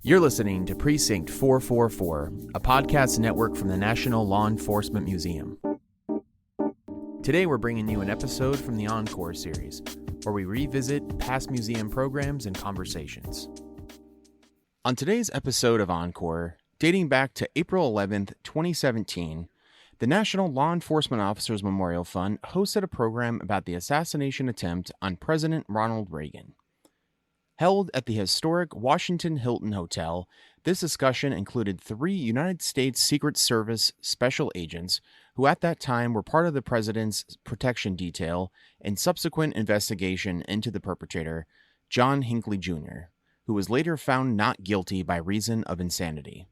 You're listening to Precinct 444, a podcast network from the National Law Enforcement Museum. Today we're bringing you an episode from the Encore series, where we revisit past museum programs and conversations. On today's episode of Encore, dating back to April 11th, 2017, the National Law Enforcement Officers Memorial Fund hosted a program about the assassination attempt on President Ronald Reagan. Held at the historic Washington Hilton Hotel, this discussion included 3 United States Secret Service special agents who at that time were part of the president's protection detail and subsequent investigation into the perpetrator, John Hinckley Jr., who was later found not guilty by reason of insanity.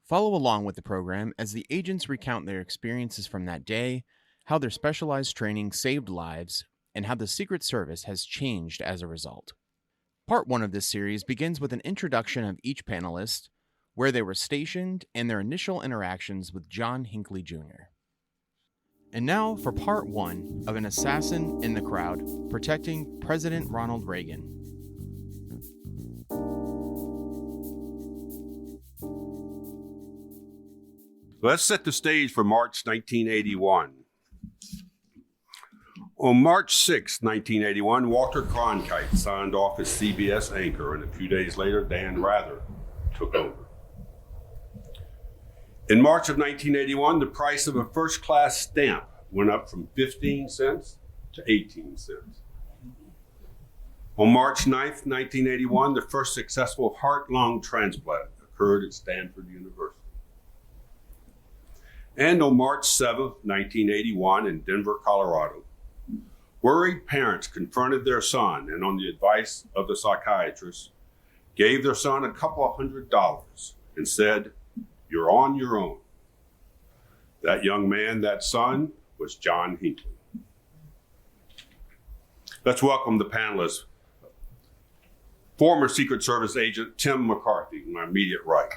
Follow along with the program as the agents recount their experiences from that day, how their specialized training saved lives, and how the Secret Service has changed as a result. Part 1 of this series begins with an introduction of each panelist, where they were stationed, and their initial interactions with John Hinckley Jr. And now for Part 1 of An Assassin in the Crowd, Protecting President Ronald Reagan. Let's set the stage for March 1981. On March 6, 1981, Walter Cronkite signed off as CBS anchor, and a few days later, Dan Rather took over. In March of 1981, the price of a first-class stamp went up from 15 cents to 18 cents. On March 9, 1981, the first successful heart-lung transplant occurred at Stanford University. And on March 7, 1981, in Denver, Colorado, worried parents confronted their son and, on the advice of the psychiatrist, gave their son a couple of $100 and said, "You're on your own." That young man, that son, was John Hinckley. Let's welcome the panelists. Former Secret Service agent Tim McCarthy, my immediate right.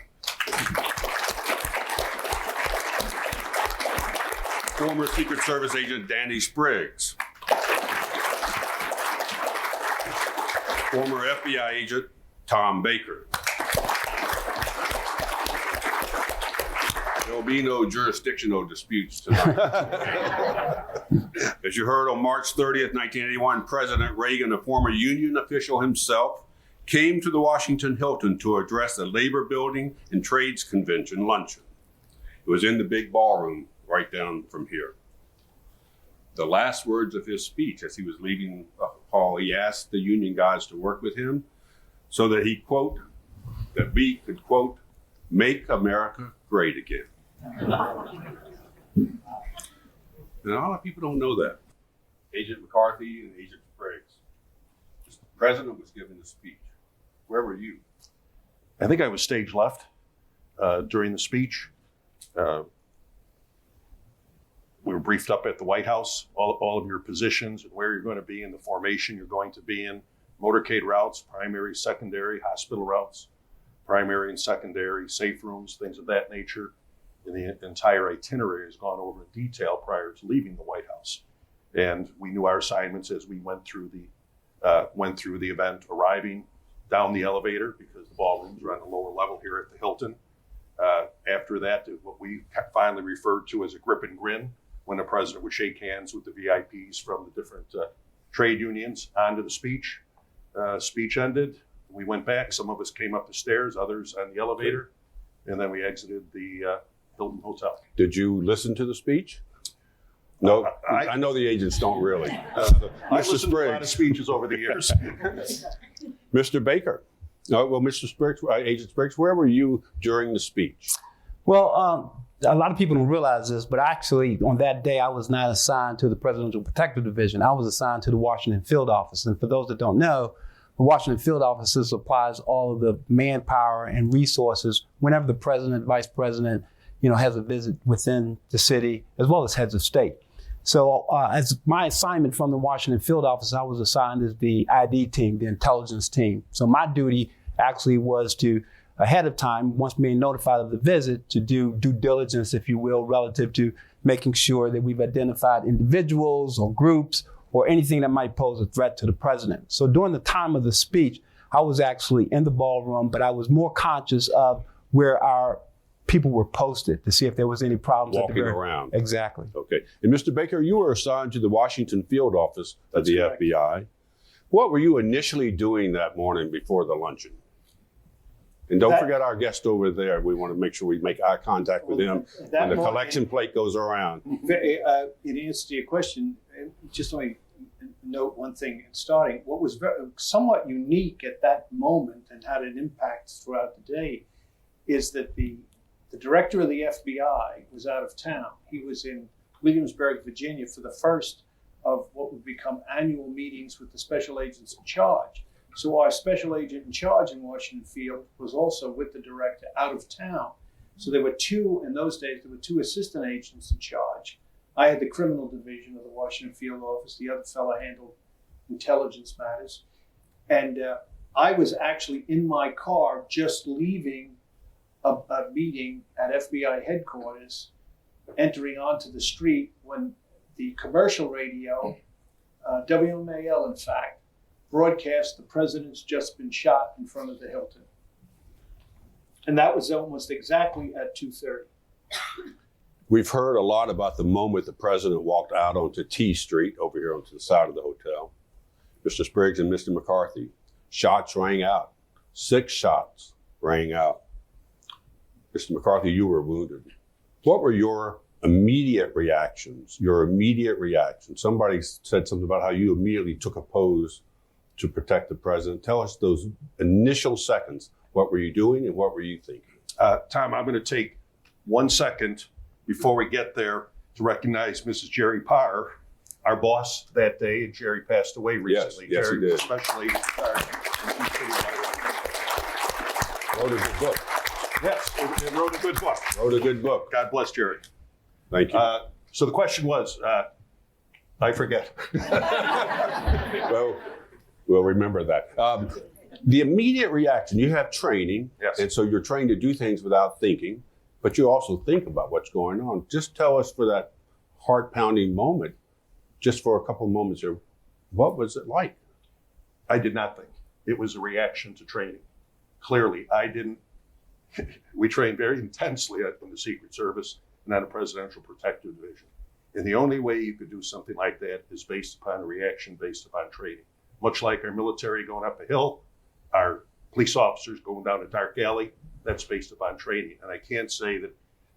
Former Secret Service agent Danny Spriggs. Former FBI agent Tom Baker. There'll be no jurisdictional disputes tonight. As you heard, on March 30th, 1981, President Reagan, a former union official himself, came to the Washington Hilton to address a labor building and trades convention luncheon. It was in the big ballroom right down from here. The last words of his speech as he was leaving the hall, he asked the union guys to work with him so that he, quote, that we could, quote, make America great again. And a lot of people don't know that. Agent McCarthy and Agent Spriggs. The president was giving the speech. Where were you? I think I was stage left during the speech. We were briefed up at the White House, all of your positions and where you're going to be in the formation you're going to be in, motorcade routes, primary, secondary, hospital routes, primary and secondary, safe rooms, things of that nature. And the entire itinerary has gone over in detail prior to leaving the White House. And we knew our assignments as we went through the event, arriving down the elevator because the ballrooms are on the lower level here at the Hilton. After that, what we finally referred to as a grip and grin, when the president would shake hands with the VIPs from the different trade unions onto the speech. Speech ended. We went back. Some of us came up the stairs, others on the elevator, and then we exited the Hilton Hotel. Did you listen to the speech? No, I know the agents don't really. I've listened to a lot of speeches over the years. Mr. Baker. Well, Mr. Spriggs, Agent Spriggs, where were you during the speech? Well, a lot of people don't realize this, but actually on that day, I was not assigned to the Presidential Protective Division. I was assigned to the Washington Field Office. And for those that don't know, the Washington Field Office supplies all of the manpower and resources whenever the president, vice president, has a visit within the city, as well as heads of state. So as my assignment from the Washington Field Office, I was assigned as the ID team, the intelligence team. So my duty actually was to, ahead of time, once being notified of the visit, to do due diligence, if you will, relative to making sure that we've identified individuals or groups or anything that might pose a threat to the president. So during the time of the speech, I was actually in the ballroom, but I was more conscious of where our people were posted to see if there was any problems. Walking around. Exactly. Okay. And Mr. Baker, you were assigned to the Washington field office of the correct. FBI. What were you initially doing that morning before the luncheon? And don't forget our guest over there. We want to make sure we make eye contact with him when the collection plate goes around. In answer to your question, just let me note one thing in starting. What was somewhat unique at that moment and had an impact throughout the day is that the director of the FBI was out of town. He was in Williamsburg, Virginia for the first of what would become annual meetings with the special agents in charge. So our special agent in charge in Washington Field was also with the director out of town. So there were in those days, there were two assistant agents in charge. I had the criminal division of the Washington Field office. The other fellow handled intelligence matters. And I was actually in my car just leaving a meeting at FBI headquarters, entering onto the street when the commercial radio, WMAL in fact, broadcast the president's just been shot in front of the Hilton. And that was almost exactly at 2:30. We've heard a lot about the moment the president walked out onto T Street over here onto the side of the hotel. Mr. Spriggs and Mr. McCarthy, shots rang out. 6 shots rang out. Mr. McCarthy, you were wounded. What were your immediate reactions? Somebody said something about how you immediately took a pose to protect the president. Tell us those initial seconds. What were you doing and what were you thinking? Tom, I'm going to take 1 second before we get there to recognize Mrs. Jerry Parr, our boss that day, and Jerry passed away recently. Yes, Jerry he did. was Special Agent Parr. Wrote a good book. Yes, and wrote a good book. Wrote a good book. God bless Jerry. Thank you. So the question was, I forget. Well, we'll remember that. The immediate reaction, you have training, Yes. and so you're trained to do things without thinking, but you also think about what's going on. Just tell us for that heart-pounding moment, just for a couple of moments here, what was it like? I did not think. It was a reaction to training. Clearly, I didn't. We trained very intensely in the Secret Service and on a Presidential Protective Division. And the only way you could do something like that is based upon a reaction, based upon training. Much like our military going up a hill, our police officers going down a dark alley, that's based upon training. And I can't say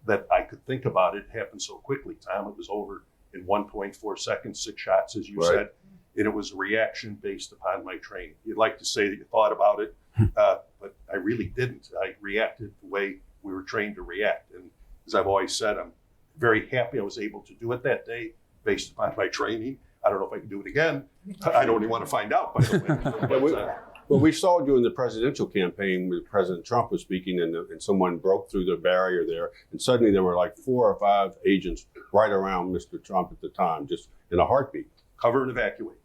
that I could think about it. It happened so quickly, Tom. It was over in 1.4 seconds, 6 shots, as you said. And it was a reaction based upon my training. You'd like to say that you thought about it, but I really didn't. I reacted the way we were trained to react. And as I've always said, I'm very happy I was able to do it that day based upon my training. I don't know if I can do it again. I don't even want to find out, by the way. Well, we saw during the presidential campaign when President Trump was speaking and someone broke through the barrier there, and suddenly there were like 4 or 5 agents right around Mr. Trump at the time, just in a heartbeat. Cover and evacuate.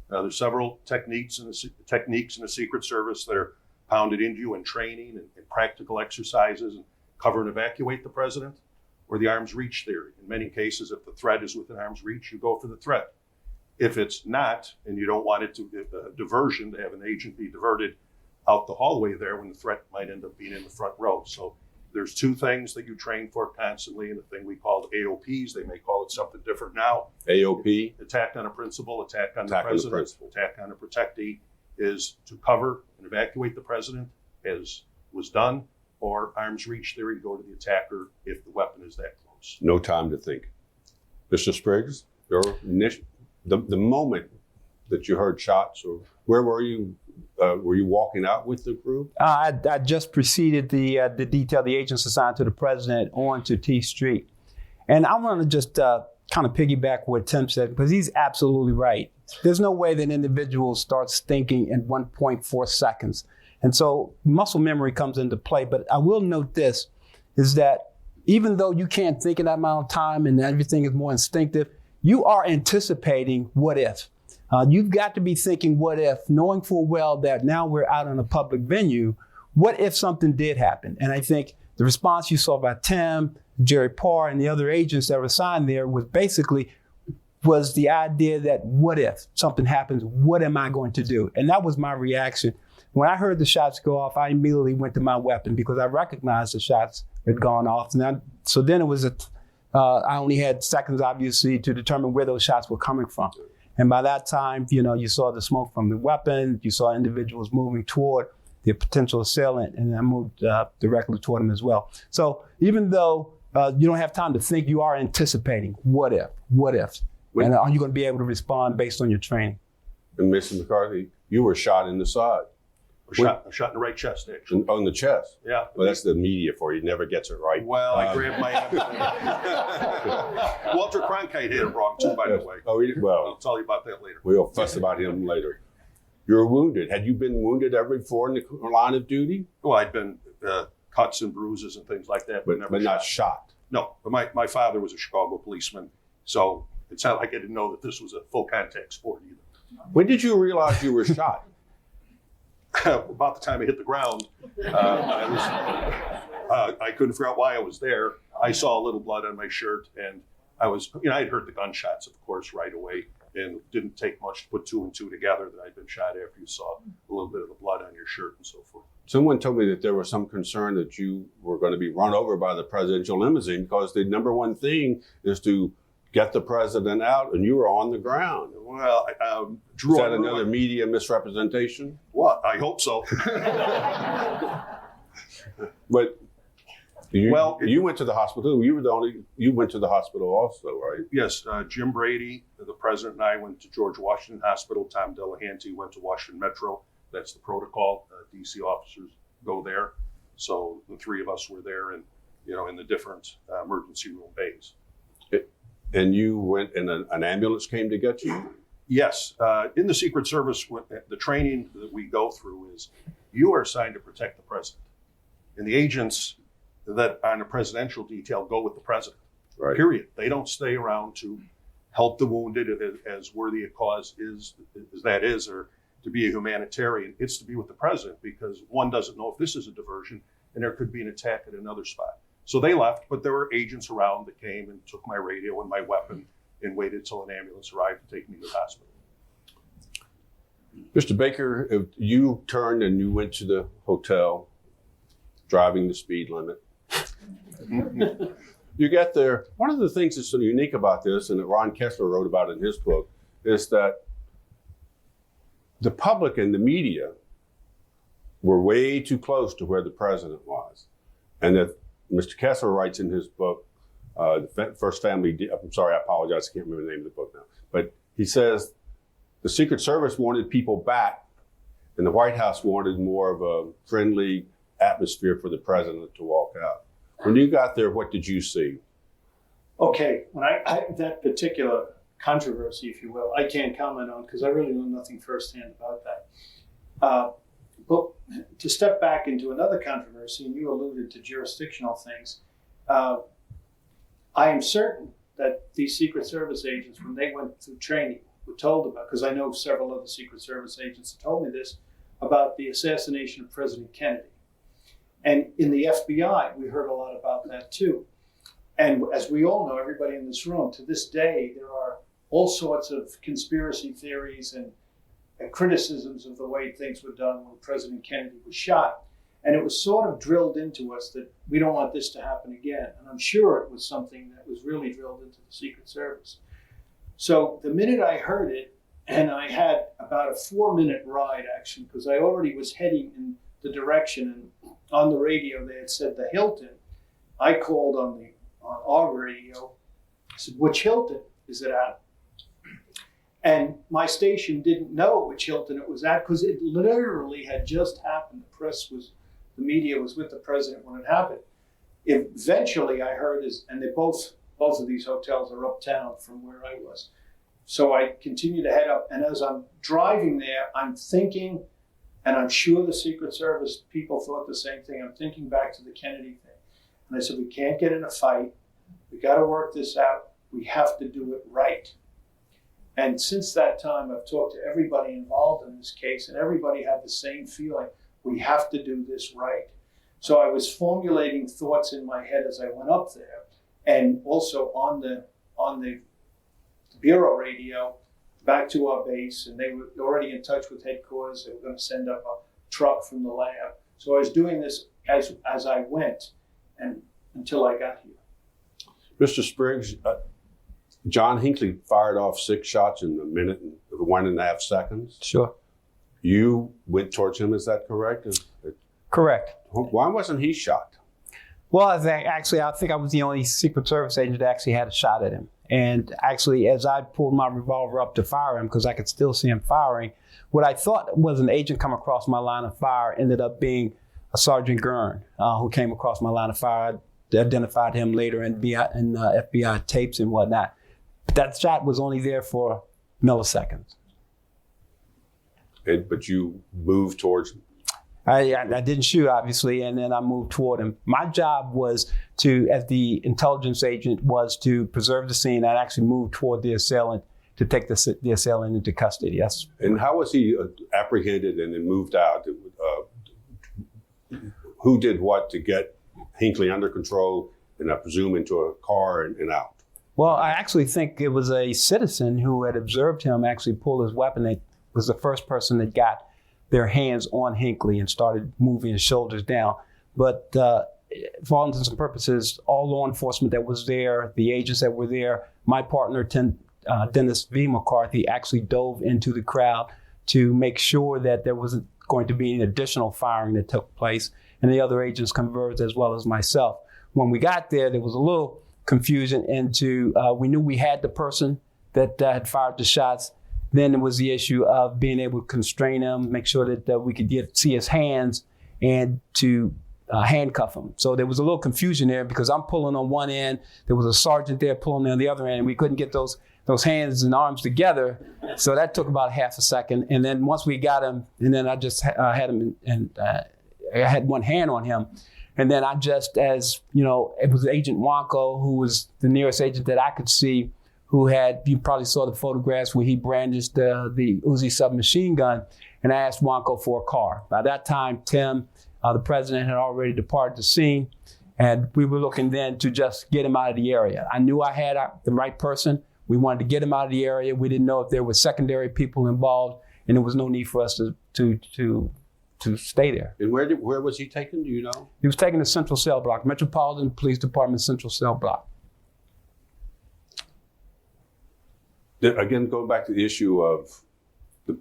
There's several techniques in the Secret Service that are pounded into you in training and practical exercises, and cover and evacuate the president, or the arm's reach theory. In many cases, if the threat is within arm's reach, you go for the threat. If it's not, and you don't want it to diversion, to have an agent be diverted out the hallway there when the threat might end up being in the front row. So there's 2 things that you train for constantly, and the thing we called AOPs, they may call it something different now. AOP? Attack on a principal, attack on the president, attack on a protectee, is to cover and evacuate the president, as was done, or arm's reach theory, to go to the attacker if the weapon is that close. No time to think. Mr. Spriggs, your initial, the moment that you heard shots, or where were you? Were you walking out with the group? I just preceded the agents assigned to the president onto T Street. And I want to just kind of piggyback what Tim said, because he's absolutely right. There's no way that an individual starts thinking in 1.4 seconds. And so muscle memory comes into play. But I will note this, is that even though you can't think in that amount of time and everything is more instinctive, you are anticipating what if. You've got to be thinking what if, knowing full well that now we're out in a public venue, what if something did happen? And I think the response you saw by Tim, Jerry Parr, and the other agents that were assigned there was basically, was the idea that what if something happens, what am I going to do? And that was my reaction. When I heard the shots go off, I immediately went to my weapon because I recognized the shots had gone off. So then it was, I only had seconds, obviously, to determine where those shots were coming from. And by that time, you saw the smoke from the weapon, you saw individuals moving toward the potential assailant, and I moved directly toward him as well. So even though you don't have time to think, you are anticipating what if, and are you going to be able to respond based on your training? And Mr. McCarthy, you were shot in the side. Shot in the right chest, actually. On the chest? Yeah. Well, that's the media for you. Never gets it right. Well, I grabbed my Walter Cronkite hit it wrong, too, by the way. Oh, well. I'll tell you about that later. We'll fuss about him later. You're wounded. Had you been wounded ever before in the line of duty? Well, I'd been cuts and bruises and things like that, but never not shot. No, but my father was a Chicago policeman, so it's not like I didn't know that this was a full contact sport either. When did you realize you were shot? About the time I hit the ground, I couldn't figure out why I was there. I saw a little blood on my shirt, and I'd heard the gunshots, of course, right away, and it didn't take much to put two and two together that I'd been shot after you saw a little bit of the blood on your shirt and so forth. Someone told me that there was some concern that you were going to be run over by the presidential limousine because the number one thing is to get the president out, and you were on the ground. Well, Is that another media misrepresentation? Well, I hope so. But you went to the hospital. You went to the hospital also, right? Yes, Jim Brady, the president, and I went to George Washington Hospital. Tom Delahanty went to Washington Metro. That's the protocol. DC officers go there. So the three of us were there, and in the different emergency room bays. And you went, and an ambulance came to get you? Yes. In the Secret Service, the training that we go through is you are assigned to protect the president. And the agents that are on a presidential detail go with the president. Right. Period. They don't stay around to help the wounded as worthy a cause is, or to be a humanitarian. It's to be with the president because one doesn't know if this is a diversion and there could be an attack at another spot. So they left, but there were agents around that came and took my radio and my weapon and waited till an ambulance arrived to take me to the hospital. Mr. Baker, if you turned and you went to the hotel, driving the speed limit. You get there. One of the things that's so unique about this, and that Ron Kessler wrote about in his book, is that the public and the media were way too close to where the president was. And that Mr. Kessler writes in his book, the First Family, I'm sorry, I apologize, I can't remember the name of the book now. But he says the Secret Service wanted people back, and the White House wanted more of a friendly atmosphere for the president to walk out. When you got there, what did you see? Okay, when I that particular controversy, if you will, I can't comment on because I really know nothing firsthand about that. But to step back into another controversy, and you alluded to jurisdictional things, I am certain that these Secret Service agents, when they went through training, were told about, because I know several other Secret Service agents have told me this, about the assassination of President Kennedy. And in the FBI, we heard a lot about that too. And as we all know, everybody in this room, to this day, there are all sorts of conspiracy theories and criticisms of the way things were done when President Kennedy was shot. And it was sort of drilled into us that we don't want this to happen again. And I'm sure it was something that was really drilled into the Secret Service. So the minute I heard it, and I had about a 4-minute ride actually, because I already was heading in the direction, and on the radio they had said the Hilton. I called on our radio. I said, which Hilton is it at? And my station didn't know which Hilton it was at because it literally had just happened. The media was with the president when it happened. Eventually I heard and they both of these hotels are uptown from where I was. So I continued to head up, and as I'm driving there, I'm thinking, and I'm sure the Secret Service people thought the same thing, I'm thinking back to the Kennedy thing. And I said, we can't get in a fight. We got to work this out. We have to do it right. And since that time, I've talked to everybody involved in this case, and everybody had the same feeling. We have to do this right. So I was formulating thoughts in my head as I went up there, and also on the bureau radio back to our base, and they were already in touch with headquarters. They were going to send up a truck from the lab. So I was doing this as I went, and until I got here. Mr. Spriggs, John Hinckley fired off 6 shots in a minute and 1.5 seconds. Sure. You went towards him, is that correct? Correct. Why wasn't he shot? Well, I think I was the only Secret Service agent that actually had a shot at him. And actually, as I pulled my revolver up to fire him, because I could still see him firing, what I thought was an agent come across my line of fire ended up being a Sergeant Gurn, who came across my line of fire. I identified him later in FBI tapes and whatnot. But that shot was only there for milliseconds. But you moved towards him? I didn't shoot, obviously, and then I moved toward him. My job was to, as the intelligence agent, was to preserve the scene. I actually moved toward the assailant to take the assailant into custody. Yes. And how was he apprehended and then moved out? Who did what to get Hinckley under control and I presume into a car and out? Well, I actually think it was a citizen who had observed him actually pull his weapon. It was the first person that got their hands on Hinckley and started moving his shoulders down. But for all intents and purposes, all law enforcement that was there, the agents that were there, my partner, Dennis V. McCarthy, actually dove into the crowd to make sure that there wasn't going to be any additional firing that took place. And the other agents converged as well as myself. When we got there was a little confusion into, we knew we had the person that had fired the shots. Then there was the issue of being able to constrain him, make sure that we could see his hands and to handcuff him. So there was a little confusion there because I'm pulling on one end. There was a sergeant there pulling on the other end, and we couldn't get those hands and arms together. So that took about half a second. And then once we got him, and then I just had him, and I had one hand on him. And then I just, as you know, it was Agent Wanko, who was the nearest agent that I could see, you probably saw the photographs where he brandished the Uzi submachine gun, and I asked Wanko for a car. By that time, Tim, the president, had already departed the scene, and we were looking then to just get him out of the area. I knew I had the right person. We wanted to get him out of the area. We didn't know if there were secondary people involved, and there was no need for us to stay there. And where was he taken, do you know? He was taken to Central Cell Block, Metropolitan Police Department Central Cell Block. Again, going back to the issue of the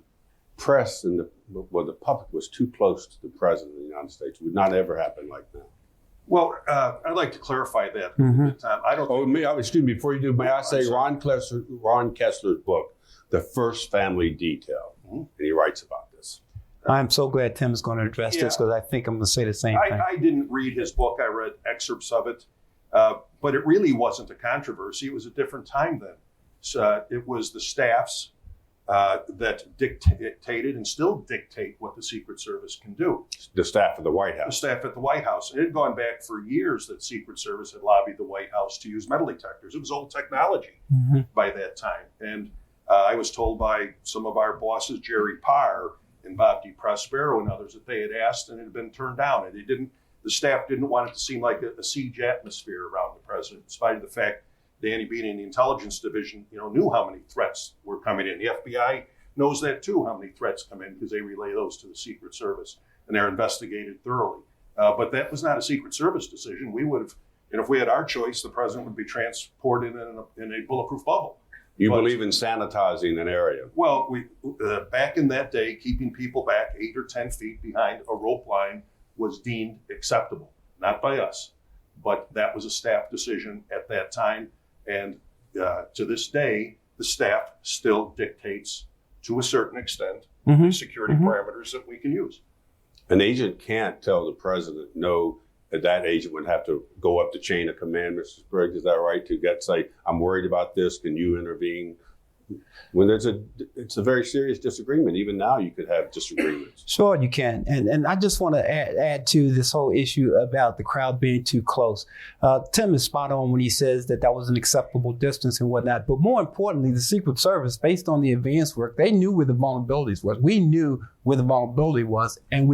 press and the public was too close to the president of the United States. It would not ever happen like that. Well, I'd like to clarify that. I don't. Excuse me. Before you do, may I say Ron Kessler's book, The First Family Detail, and he writes about this. I'm so glad Tim is going to address this because I think I'm going to say the same thing. I didn't read his book. I read excerpts of it, but it really wasn't a controversy. It was a different time then. So it was the staffs that dictated and still dictate what the Secret Service can do. The staff at the White House. The staff at the White House. And it had gone back for years that Secret Service had lobbied the White House to use metal detectors. It was old technology by that time. And I was told by some of our bosses, Jerry Parr and Bob DeProspero and others, that they had asked and it had been turned down. And the staff didn't want it to seem like a siege atmosphere around the president, in spite of the fact Danny Bean in the intelligence division, knew how many threats were coming in. The FBI knows that too, how many threats come in, because they relay those to the Secret Service and they're investigated thoroughly. But that was not a Secret Service decision. We would have, if we had our choice, the president would be transported in a bulletproof bubble. You believe in sanitizing an area? Well, we back in that day, keeping people back 8 or 10 feet behind a rope line was deemed acceptable, not by us, but that was a staff decision at that time. And to this day, the staff still dictates, to a certain extent, the security parameters that we can use. An agent can't tell the president no. That agent would have to go up the chain of command, Mr. Spriggs, is that right? To say, I'm worried about this, can you intervene? When it's a very serious disagreement. Even now you could have disagreements. Sure, you can. And I just want to add to this whole issue about the crowd being too close. Tim is spot on when he says that was an acceptable distance and whatnot. But more importantly, the Secret Service, based on the advanced work, they knew where the vulnerabilities was. We knew where the vulnerability was. And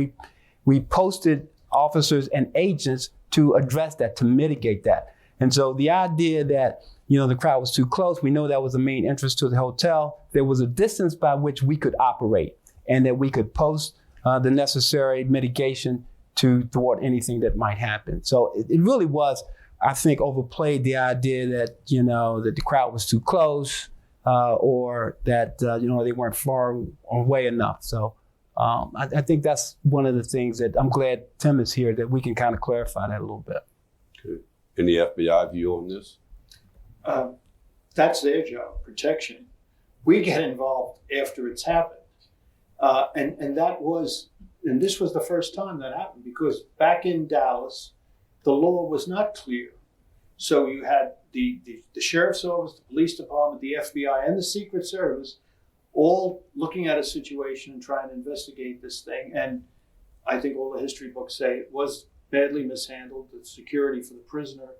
we posted officers and agents to address that, to mitigate that. And so the idea that the crowd was too close. We know that was the main entrance to the hotel. There was a distance by which we could operate and that we could post the necessary mitigation to thwart anything that might happen. So it really was, I think, overplayed the idea that, that the crowd was too close or that, they weren't far away enough. So I think that's one of the things that I'm glad Tim is here, that we can kind of clarify that a little bit. Good. Any FBI view on this? That's their job, protection. We get involved after it's happened. And this was the first time that happened, because back in Dallas, the law was not clear. So you had the sheriff's office, the police department, the FBI, and the Secret Service all looking at a situation and trying to investigate this thing. And I think all the history books say it was badly mishandled. The security for the prisoner,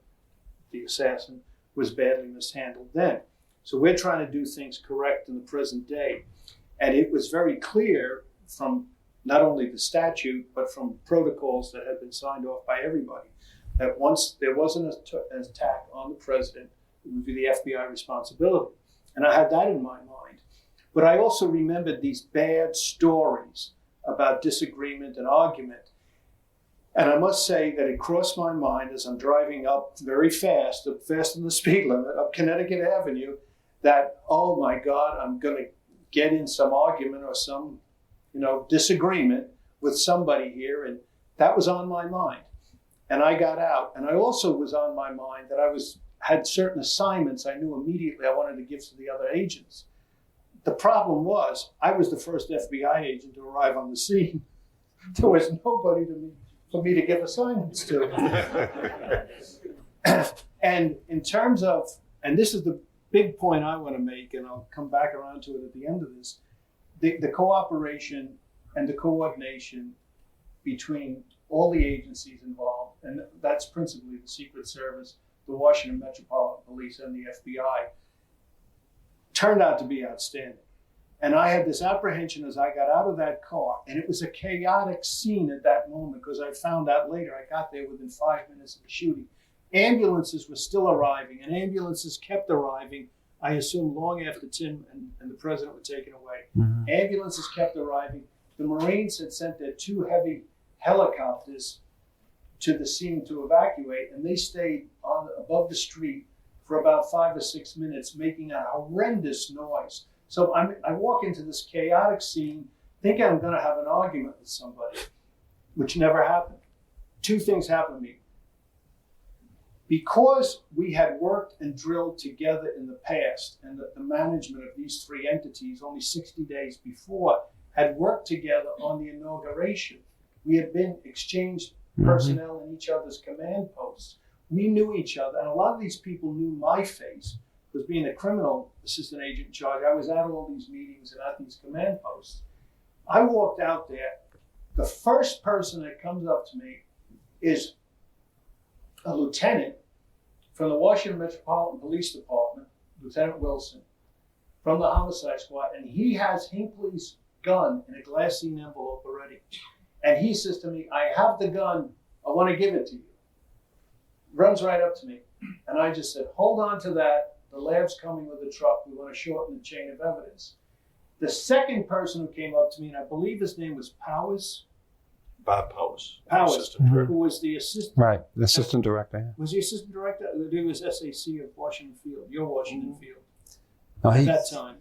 the assassin, was badly mishandled then. So we're trying to do things correct in the present day. And it was very clear from not only the statute, but from protocols that had been signed off by everybody, that once there was an attack on the president, it would be the FBI responsibility. And I had that in my mind. But I also remembered these bad stories about disagreement and argument. And I must say that it crossed my mind as I'm driving up very fast, faster than the speed limit, up Connecticut Avenue, that, oh my God, I'm going to get in some argument or some, disagreement with somebody here. And that was on my mind. And I got out. And I also was on my mind that I had certain assignments I knew immediately I wanted to give to the other agents. The problem was, I was the first FBI agent to arrive on the scene. There was nobody for me to give assignments to. And in terms of, and this is the big point I want to make, and I'll come back around to it at the end of this, the cooperation and the coordination between all the agencies involved, and that's principally the Secret Service, the Washington Metropolitan Police, and the FBI, turned out to be outstanding. And I had this apprehension as I got out of that car, and it was a chaotic scene at that moment, because I found out later, I got there within 5 minutes of the shooting. Ambulances were still arriving, and ambulances kept arriving, I assume long after Tim and the president were taken away. Mm-hmm. Ambulances kept arriving. The Marines had sent their 2 heavy helicopters to the scene to evacuate, and they stayed above the street for about 5 or 6 minutes, making a horrendous noise. So I walk into this chaotic scene, thinking I'm going to have an argument with somebody, which never happened. 2 things happened to me. Because we had worked and drilled together in the past, and the management of these 3 entities only 60 days before had worked together on the inauguration. We had been exchanged personnel in each other's command posts. We knew each other, and a lot of these people knew my face, because being a criminal assistant agent in charge, I was at all these meetings and at these command posts. I walked out there. The first person that comes up to me is a lieutenant from the Washington Metropolitan Police Department, Lieutenant Wilson, from the homicide squad, and he has Hinckley's gun in a glassine envelope already. And he says to me, I have the gun, I want to give it to you. Runs right up to me. And I just said, hold on to that. The lab's coming with a truck. We want to shorten the chain of evidence. The second person who came up to me, and I believe his name was Powers. Bob Powers. Who was the assistant. Right, the assistant director. Yeah. Was he assistant director? He was SAC of Washington Field, your Washington Field, No, at that time.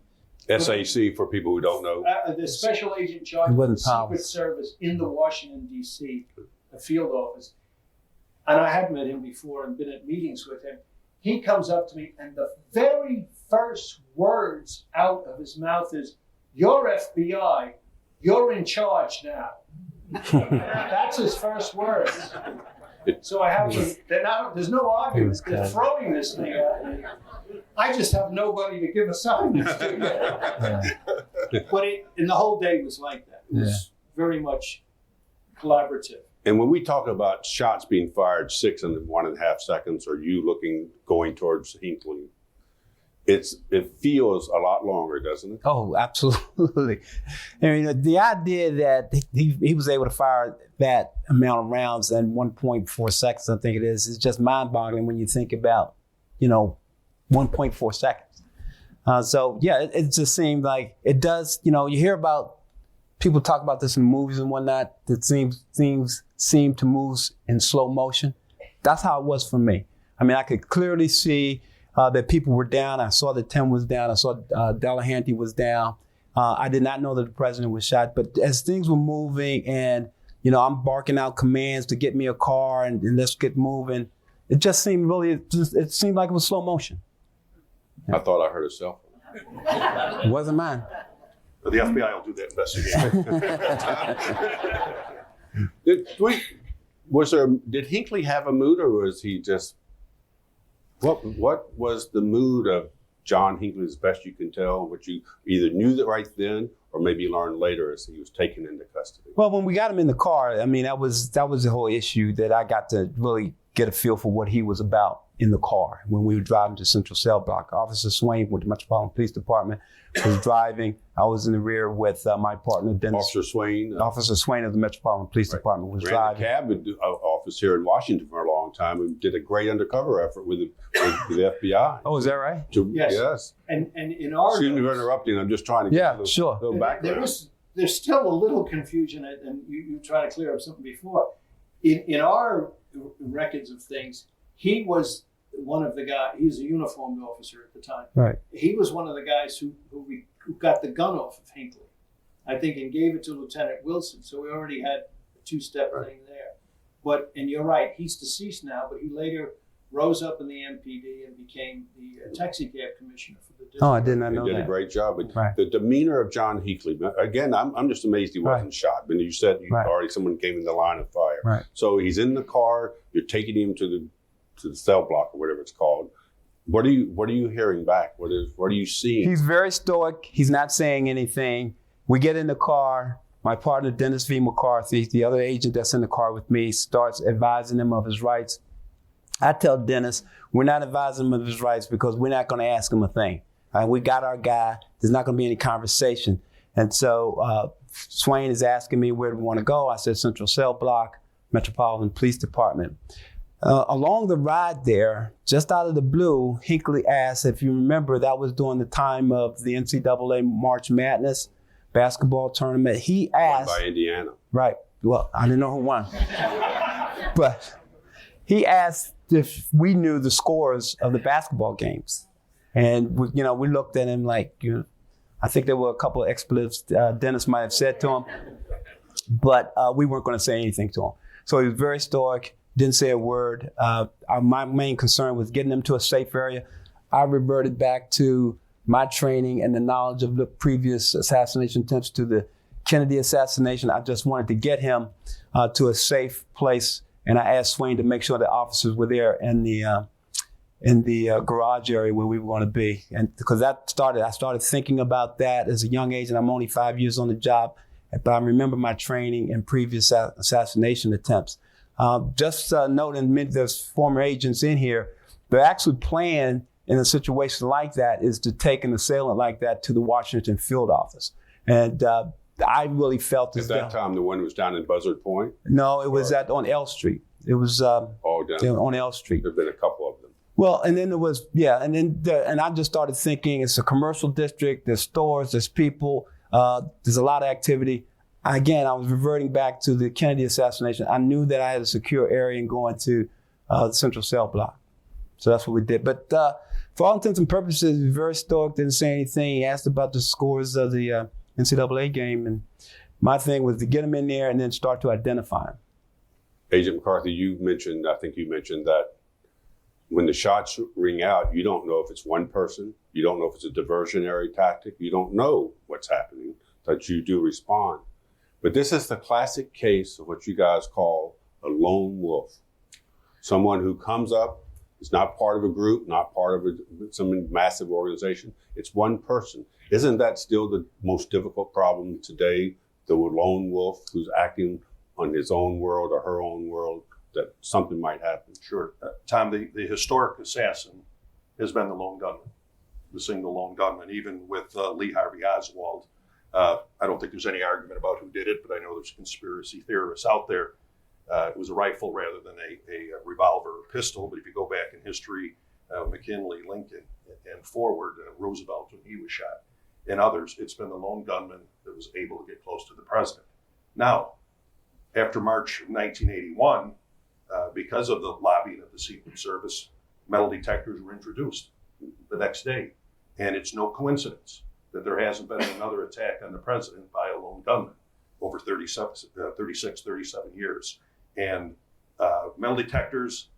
SAC, for people who don't know. The special agent in charge of the Secret Service in the Washington, D.C., the field office. And I had met him before and been at meetings with him. He comes up to me, and the very first words out of his mouth is, "You're FBI, you're in charge now." That's his first words. So I have to, there's no argument. They're throwing this thing at me. I just have nobody to give assignments to. Yeah. But and the whole day was like that. It was very much collaborative. And when we talk about shots being fired 6 and 1.5 seconds, or you going towards Hinckley, it feels a lot longer, doesn't it? Oh, absolutely. And the idea that he was able to fire that amount of rounds in 1.4 seconds, I think it is just mind-boggling when you think about, 1.4 seconds. So yeah, it just seemed like it does. You hear about people talk about this in movies and whatnot. That seem to move in slow motion. That's how it was for me. I mean, I could clearly see that people were down. I saw that Tim was down. I saw Delahanty was down. I did not know that the president was shot. But as things were moving and, I'm barking out commands to get me a car and let's get moving, it just seemed it seemed like it was slow motion. I thought I heard a cell phone. It wasn't mine. The FBI will do that investigation. Did Hinckley have a mood, or was he just, what was the mood of John Hinckley, as best you can tell, what you either knew that right then or maybe learned later as he was taken into custody? Well, when we got him in the car, I mean, that was the whole issue, that I got to really get a feel for what he was about in the car. When we were driving to Central Cell Block, Officer Swain with the Metropolitan Police Department was driving. I was in the rear with my partner, Dennis. Officer Swain of the Metropolitan Police Department was driving. Ran the cab office here in Washington for a long time and did a great undercover effort with the FBI. Oh, is that right? Yes. And in our Excuse me for interrupting. I'm just trying to get a little background. There's still a little confusion, and you try to clear up something before. In our records of things, he was one of the guys. He was a uniformed officer at the time. Right. He was one of the guys who got the gun off of Hinckley, I think, and gave it to Lieutenant Wilson. So we already had a two-step thing there. And you're right, he's deceased now, but he later rose up in the MPD and became the taxi cab commissioner for the district. Oh, I did not know that. He did a great job. But right. The demeanor of John Hinckley, again, I'm just amazed he wasn't shot. But you said already someone came in the line of fire. Right. So he's in the car. You're taking him to the cell block or whatever it's called. What are you hearing back? What are you seeing? He's very stoic. He's not saying anything. We get in the car. My partner, Dennis V. McCarthy, the other agent that's in the car with me, starts advising him of his rights. I tell Dennis, we're not advising him of his rights because we're not going to ask him a thing. We got our guy. There's not going to be any conversation. And so Swain is asking me, where do we want to go? I said, Central Cell Block, Metropolitan Police Department. Along the ride there, just out of the blue, Hinckley asked, if you remember, that was during the time of the NCAA March Madness basketball tournament. He asked... Won by Indiana. Right. Well, I didn't know who won. But he asked if we knew the scores of the basketball games. And, we looked at him like, I think there were a couple of expletives Dennis might have said to him. But we weren't going to say anything to him. So he was very stoic. Didn't say a word. My main concern was getting them to a safe area. I reverted back to my training and the knowledge of the previous assassination attempts to the Kennedy assassination. I just wanted to get him to a safe place. And I asked Swain to make sure the officers were there in the garage area where we were going to be. And because I started thinking about that as a young age, and I'm only 5 years on the job. But I remember my training in previous assassination attempts. Just noting, there's former agents in here, they're actually planning in a situation like that is to take an assailant like that to the Washington field office. And I really felt at that time, the one was down in Buzzard Point? No, it was on L Street. It was on L Street. There have been a couple of them. Well, and then there was, and I just started thinking, it's a commercial district, there's stores, there's people, there's a lot of activity. Again, I was reverting back to the Kennedy assassination. I knew that I had a secure area and going to the Central Cell Block. So that's what we did. But for all intents and purposes, he was very stoic, didn't say anything. He asked about the scores of the NCAA game. And my thing was to get him in there and then start to identify him. Agent McCarthy, I think you mentioned that when the shots ring out, you don't know if it's one person. You don't know if it's a diversionary tactic. You don't know what's happening, but you do respond. But this is the classic case of what you guys call a lone wolf. Someone who comes up, is not part of a group, not part of some massive organization. It's one person. Isn't that still the most difficult problem today? The lone wolf who's acting on his own world or her own world, that something might happen. Sure. Tom, the historic assassin has been the lone gunman, the single lone gunman, even with Lee Harvey Oswald. I don't think there's any argument about who did it, but I know there's conspiracy theorists out there. It was a rifle rather than a revolver or pistol. But if you go back in history, McKinley, Lincoln, and forward, Roosevelt when he was shot, and others. It's been the lone gunman that was able to get close to the president. Now, after March of 1981, because of the lobbying of the Secret Service, metal detectors were introduced the next day. And it's no coincidence that there hasn't been another attack on the president by a lone gunman over 36, 37 years. And metal detectors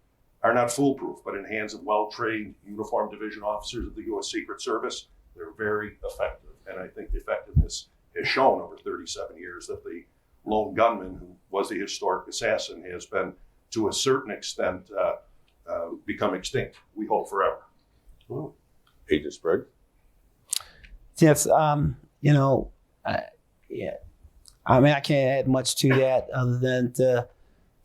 are not foolproof, but in the hands of well-trained uniformed division officers of the U.S. Secret Service, they're very effective. And I think the effectiveness has shown over 37 years that the lone gunman, who was the historic assassin, has been, to a certain extent, become extinct. We hope forever. Oh. Agent Sprague? Yes, yeah. I mean, I can't add much to that other than to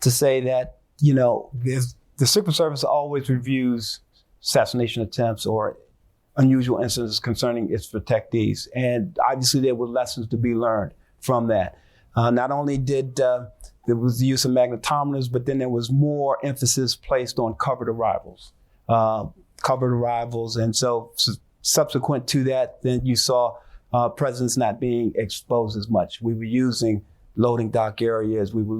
say that, the Secret Service always reviews assassination attempts or unusual incidents concerning its protectees. And obviously there were lessons to be learned from that. Not only did there was the use of magnetometers, but then there was more emphasis placed on covered arrivals. And so subsequent to that, then you saw presidents not being exposed as much. We were using loading dock areas. We were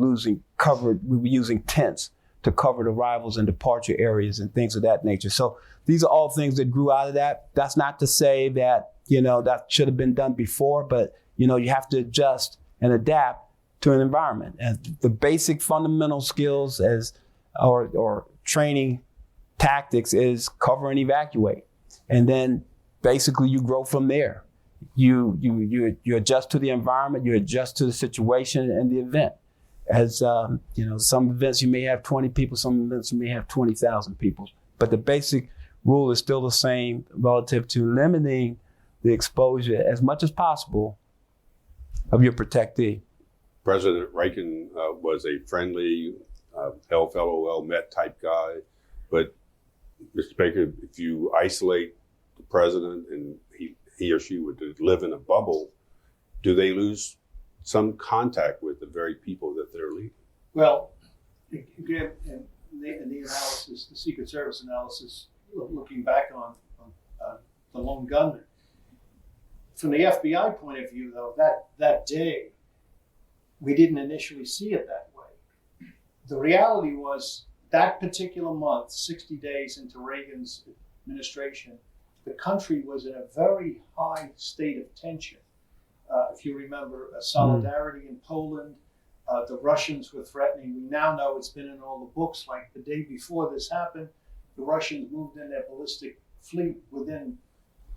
using tents to cover the arrivals and departure areas and things of that nature. So these are all things that grew out of that. That's not to say that, that should have been done before, but, you have to adjust and adapt to an environment. And the basic fundamental skills or training tactics is cover and evacuate. And then basically you grow from there. You adjust to the environment, you adjust to the situation and the event. As some events you may have 20 people, some events you may have 20,000 people. But the basic rule is still the same relative to limiting the exposure as much as possible of your protectee. President Reagan was a friendly, hail fellow well met type guy. But Mr. Baker, if you isolate the president and he or she would live in a bubble, do they lose some contact with the very people that they're leading? Well, again, in the analysis, the Secret Service analysis, looking back on the lone gunman, from the FBI point of view, though, that day, we didn't initially see it that way. The reality was that particular month, 60 days into Reagan's administration, the country was in a very high state of tension. If you remember, solidarity in Poland, the Russians were threatening. We now know it's been in all the books, like the day before this happened, the Russians moved in their ballistic fleet within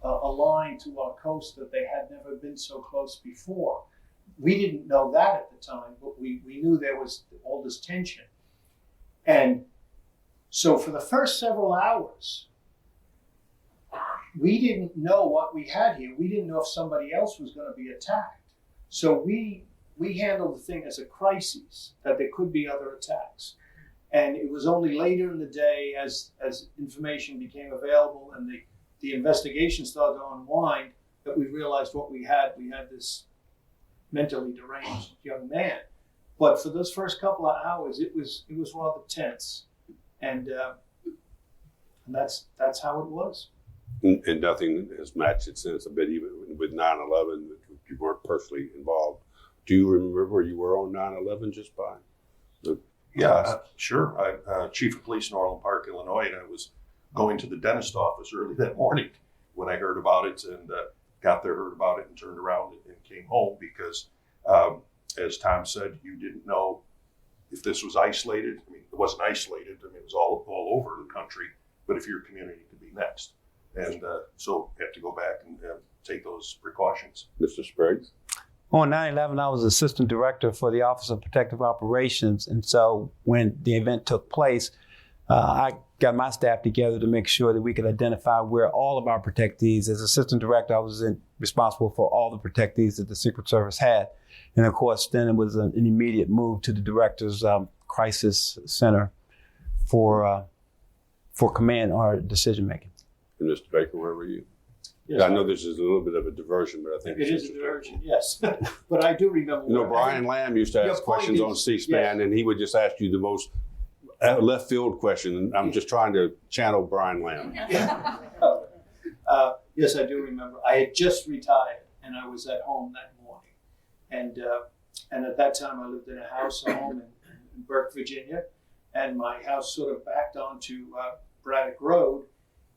a line to our coast that they had never been so close before. We didn't know that at the time, but we knew there was all this tension. And so for the first several hours, we didn't know what we had here. We didn't know if somebody else was going to be attacked. So we handled the thing as a crisis, that there could be other attacks. And it was only later in the day, as information became available and the investigation started to unwind, that we realized what we had. We had this mentally deranged young man. But for those first couple of hours, it was rather tense. And that's how it was. And nothing has matched it since. I bet even with 9/11, you weren't personally involved. Do you remember where you were on 9/11 just by? Yeah, sure. I'm chief of police in Orland Park, Illinois, and I was going to the dentist office early that morning when I heard about it, and got there, heard about it, and turned around and came home because, as Tom said, you didn't know if this was isolated. I mean, it wasn't isolated. I mean, it was all over the country, but if your community could be next. And so you have to go back and take those precautions. Mr. Sprague? On 9/11, I was assistant director for the Office of Protective Operations. And so when the event took place, I got my staff together to make sure that we could identify where all of our protectees, as assistant director, I was responsible for all the protectees that the Secret Service had. And of course, then it was an immediate move to the director's crisis center for command or decision making. And Mr. Baker, where were you? Yes, I know this is a little bit of a diversion, but I think it is a diversion, yes. But I do remember. Brian Lamb used to ask questions on C-SPAN, and he would just ask you the most A left field question. I'm just trying to channel Brian Lamb. Yes, I do remember. I had just retired, and I was at home that morning. And at that time, I lived in a house home in Burke, Virginia, and my house sort of backed onto Braddock Road.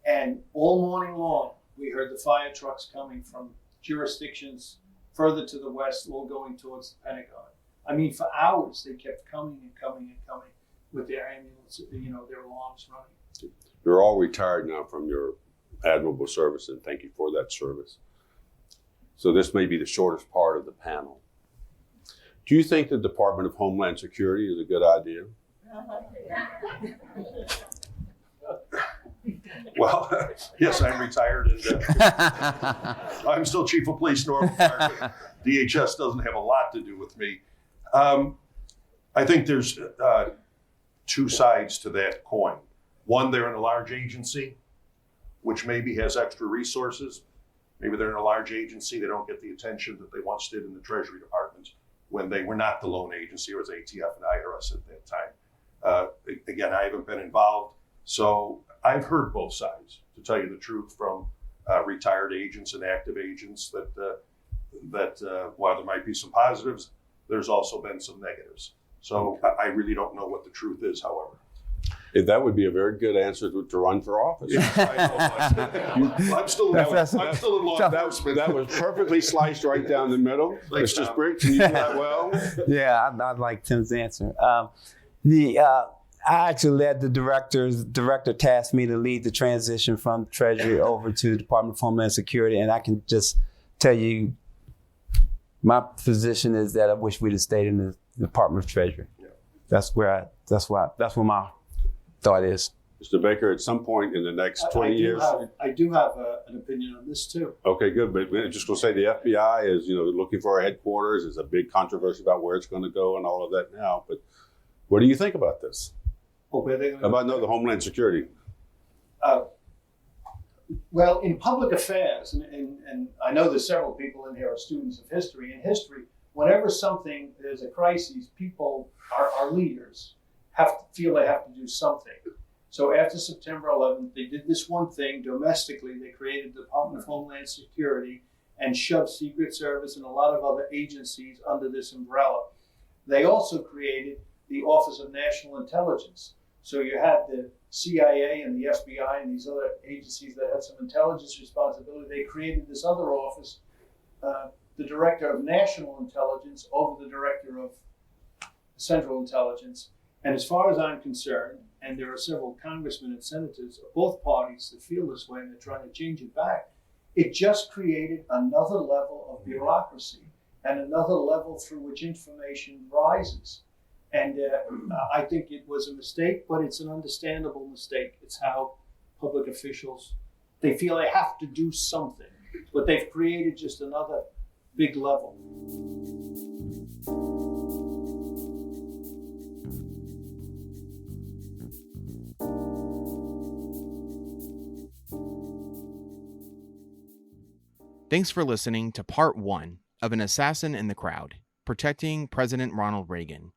And all morning long, we heard the fire trucks coming from jurisdictions further to the west, all going towards the Pentagon. I mean, for hours, they kept coming and coming and coming with their ambulance, their alarms running. You're all retired now from your admirable service, and thank you for that service. So this may be the shortest part of the panel. Do you think the Department of Homeland Security is a good idea? Well, yes, I'm retired, and I'm still chief of police, nor retired, but DHS doesn't have a lot to do with me. I think there's two sides to that coin. One, they're in a large agency, which maybe has extra resources. Maybe they're in a large agency, they don't get the attention that they once did in the Treasury Department when they were not the lone agency. It was ATF and IRS at that time. Again, I haven't been involved, so I've heard both sides, to tell you the truth, from retired agents and active agents that while there might be some positives, there's also been some negatives. So I really don't know what the truth is, however. That would be a very good answer to run for office. I'm still in law enforcement. That was perfectly sliced right down the middle. Mr. Spriggs, can you do that well? Yeah, I'd like Tim's answer. I actually led the director. The director tasked me to lead the transition from Treasury over to the Department of Homeland Security, and I can just tell you, my position is that I wish we'd have stayed in the Department of Treasury. Yeah. That's where my thought is. Mr. Baker, at some point in the next 20 years. I do have an opinion on this too. Okay, good. But just going to say the FBI is, looking for our headquarters. There's a big controversy about where it's going to go and all of that now. But what do you think about this? Where they about the Homeland Security? Well, in public affairs, and I know there's several people in here are students of history. In history, whenever there's a crisis, people, our leaders, feel they have to do something. So after September 11th, they did this one thing domestically. They created the Department of Homeland Security and shoved Secret Service and a lot of other agencies under this umbrella. They also created the Office of National Intelligence. So you had the CIA and the FBI and these other agencies that had some intelligence responsibility. They created this other office, the Director of National Intelligence over the Director of Central Intelligence. And as far as I'm concerned, and there are several congressmen and senators of both parties that feel this way and they're trying to change it back, it just created another level of bureaucracy and another level through which information rises. And I think it was a mistake, but it's an understandable mistake. It's how public officials, they feel they have to do something, but they've created just another big level. Thanks for listening to Part 1 of An Assassin in the Crowd, Protecting President Ronald Reagan,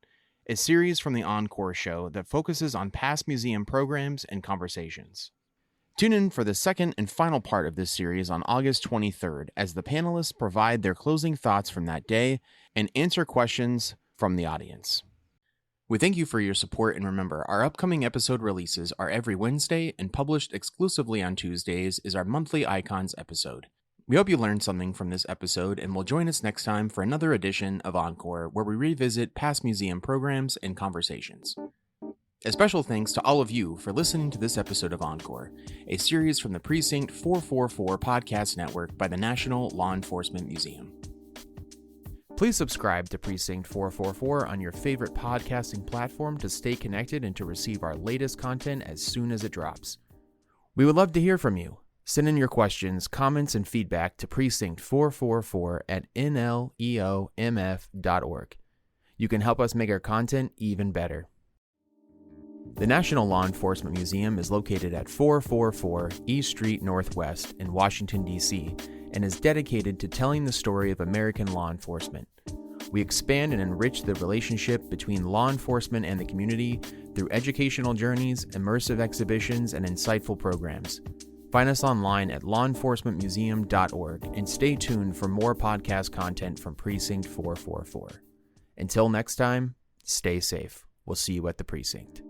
a series from the Encore show that focuses on past museum programs and conversations. Tune in for the second and final part of this series on August 23rd as the panelists provide their closing thoughts from that day and answer questions from the audience. We thank you for your support, and remember, our upcoming episode releases are every Wednesday, and published exclusively on Tuesdays is our monthly Icons episode. We hope you learned something from this episode and will join us next time for another edition of Encore, where we revisit past museum programs and conversations. A special thanks to all of you for listening to this episode of Encore, a series from the Precinct 444 podcast network by the National Law Enforcement Museum. Please subscribe to Precinct 444 on your favorite podcasting platform to stay connected and to receive our latest content as soon as it drops. We would love to hear from you. Send in your questions, comments, and feedback to precinct444@nleomf.org. You can help us make our content even better. The National Law Enforcement Museum is located at 444 East Street Northwest in Washington, D.C., and is dedicated to telling the story of American law enforcement. We expand and enrich the relationship between law enforcement and the community through educational journeys, immersive exhibitions, and insightful programs. Find us online at lawenforcementmuseum.org and stay tuned for more podcast content from Precinct 444. Until next time, stay safe. We'll see you at the precinct.